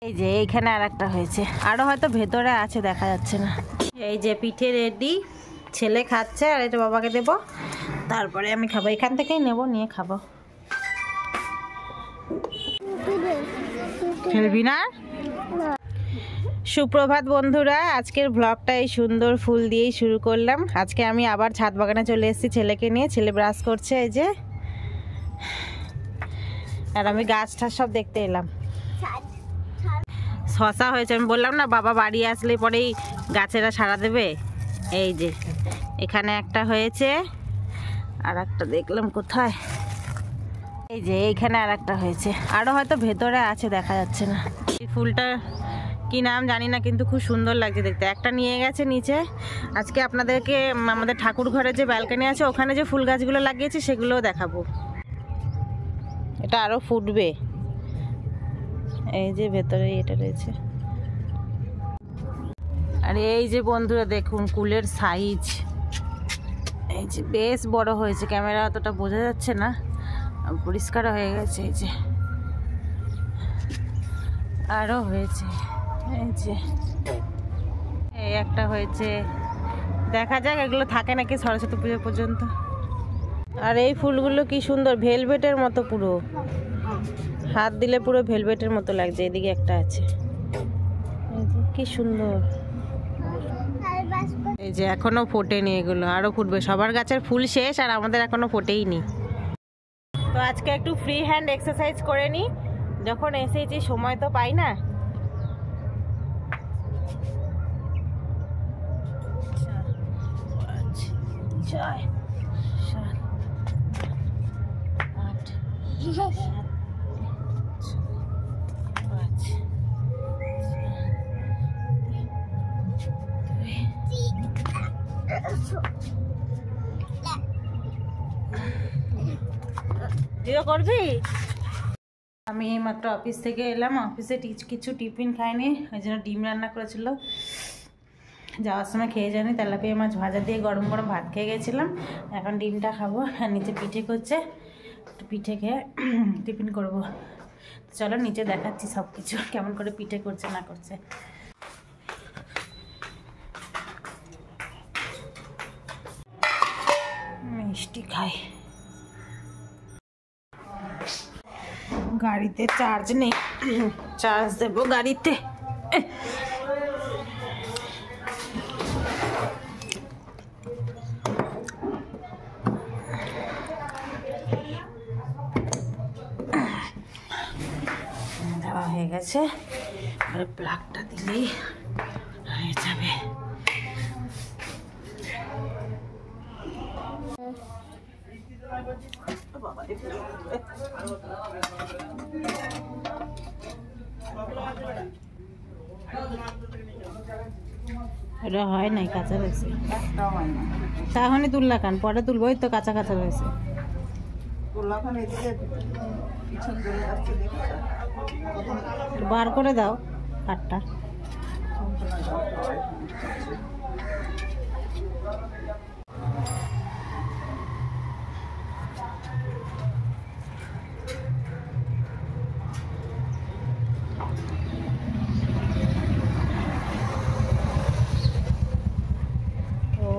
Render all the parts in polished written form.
এই যে এইখানে আর একটা হয়েছে, আরো হয়তো ভেতরে আছে, দেখা যাচ্ছে না। এই যে পিঠে রেডি, ছেলে খাচ্ছে আর এটা বাবাকে দেবো, তারপরে আমি খাবো। এখান থেকেই নেব, নিয়ে খাবো। খেলবি না? সুপ্রভাত বন্ধুরা, আজকের ব্লগটা এই সুন্দর ফুল দিয়েই শুরু করলাম। আজকে আমি আবার ছাদ বাগানে চলে এসেছি ছেলেকে নিয়ে। ছেলে ব্রাশ করছে এই যে, আর আমি গাছ টাছ সব দেখতে এলাম। শশা হয়েছে, আমি বললাম না বাবা বাড়ি আসলে পরেই গাছেরা সারা দেবে। এই যে এখানে একটা হয়েছে, আর একটা দেখলাম কোথায়, এই যে এইখানে আর একটা হয়েছে, আরো হয়তো ভেতরে আছে, দেখা যাচ্ছে না। এই ফুলটা কি নাম জানি না, কিন্তু খুব সুন্দর লাগছে দেখতে। একটা নিয়ে গেছে নিচে। আজকে আপনাদেরকে আমাদের ঠাকুর ঘরে যে ব্যালকনি আছে ওখানে যে ফুল গাছগুলো লাগিয়েছি সেগুলোও দেখাবো। এটা আরো ফুটবে। এই যে ভেতরে এটা রয়েছে। আর এই যে বন্ধুরা দেখুন কুলের সাইজ, এই যে বেশ বড় হয়েছে। ক্যামেরা অতটা বোঝা যাচ্ছে না, পরিষ্কার হয়ে গেছে। এই যে আরো হয়েছে, এই যে এই একটা হয়েছে। দেখা যাক, এগুলো থাকে নাকি সরস্বতী পুজো পর্যন্ত। আর এই ফুলগুলো কি সুন্দর, ভেলভেটের মতো, পুরো হাত দিলে পুরো ভেলভেটের মতো লাগছে। এদিকে একটা আছে, কি সুন্দর। এই যে এখনো ফোটেনি, এগুলো আরো ফুটবে। সবার গাছের ফুল শেষ আর আমাদের এখনো ফোটেই নি। তো আজকে একটু ফ্রি হ্যান্ড এক্সারসাইজ করে নি, যখন এসেছি সময় তো পাই না। ছয়, সাত, আট, তুইও করবি? আমি এইমাত্র অফিস থেকে এলাম, অফিসে কিছু টিফিন খাইনি, ওই জন্য ডিম রান্না করেছিল, যাওয়ার সময় খেয়ে যায়নি। তেলাপিয়া মাছ ভাজা দিয়ে গরম গরম ভাত খেয়ে গেছিলাম, এখন ডিমটা খাবো। আর নিচে পিঠে করছে, একটু পিঠে খেয়ে টিফিন করবো। চলো নিচে দেখাচ্ছি সব কিছু, কেমন করে পিঠে করছে না করছে। মিষ্টি খাই। গাড়িতে চার্জ নেই, চার্জ দেবো গাড়িতে। দেওয়া হয়ে গেছে, আর প্লাগটা দিলেই হয়ে যাবে। এটা হয় নাই, কাঁচা রয়েছে। তাহলে তুললা কান, পরে তুলবো। ওই তো কাঁচা কাঁচা রয়েছে। বার করে দাও কাঠটা। ও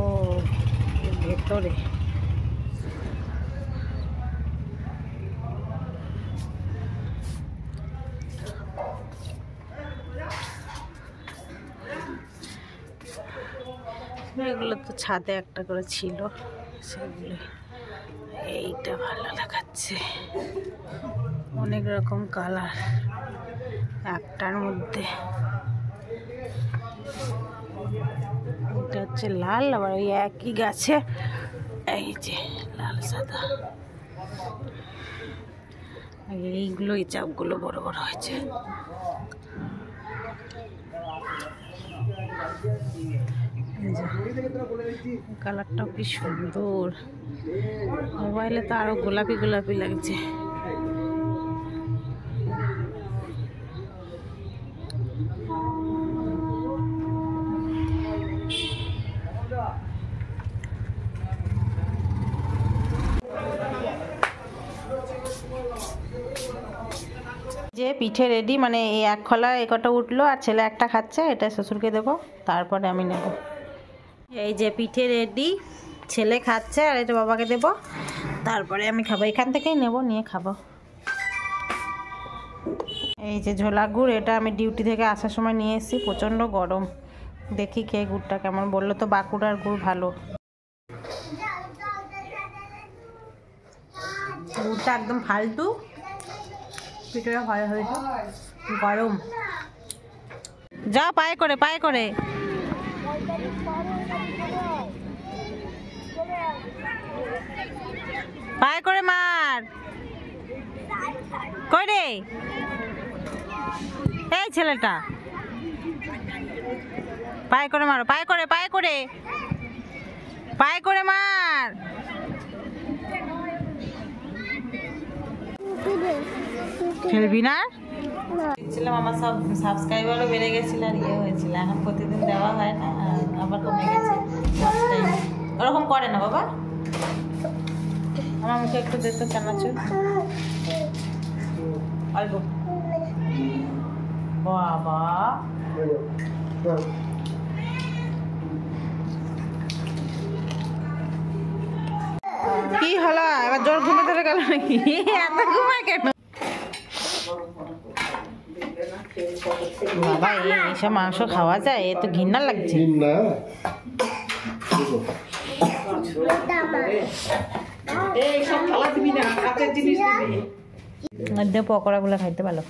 ভেতরে এগুলো তো ছাদে একটা করে ছিল, সেগুলো। এইটা ভালো লাগাচ্ছে, অনেক রকম কালার একটার মধ্যে। এটা হচ্ছে লাল, আবার ওই একই গাছে এই যে লাল সাদা। এইগুলো, এই চাপগুলো বড় বড় হয়েছে। কালারটাও কি সুন্দর, মোবাইলে তো আরো গোলাপি গোলাপি লাগছে। যে পিঠে রেডি, মানে এই এক খোলা এ কটা উঠলো আর ছেলে একটা খাচ্ছে, এটা শ্বশুরকে দেবো, তারপরে আমি নেব। এই যে পিঠে রেডি, ছেলে খাচ্ছে আর এটা বাবাকে দেবো, তারপরে আমি খাবো। এখান থেকেই নেব, নিয়ে খাবো। এই যে ঝোলা গুড়, এটা আমি ডিউটি থেকে আসার সময় নিয়ে এসেছি, প্রচণ্ড গরম। দেখি খেয়ে গুড়টা কেমন, বললো তো বাঁকুড়ার গুড় ভালো। গুড়টা একদম ফালতু, পিঠেটা ভালো হয়েছে, গরম। যা পায়ে করে, পায়ে করে। পায়ে করে মার। কই রে এই ছেলেটা, পায়ে করে মারো, পায়ে করে, পায়ে করে, পায়ে করে মার। খেলবি না? দেখছিলাম আমার সব সাবস্ক্রাইবারও বেড়ে গেছিল আর ইয়ে হয়েছিল, এখন প্রতিদিন দেওয়া হয় না, আবার কমে গেছে। ওরকম করে না বাবা, আমার মুখে একটু দেখতে চানাচুর অল্প। বাবা কি হলো, এবার জোর ঘুমে ধরে গেল নাকি? এত ঘুমায় কেন বাবা? এইসব মাংস খাওয়া যায়? এ তো ঘৃণা লাগছে। পকোড়া গুলো খাইতে ভালো।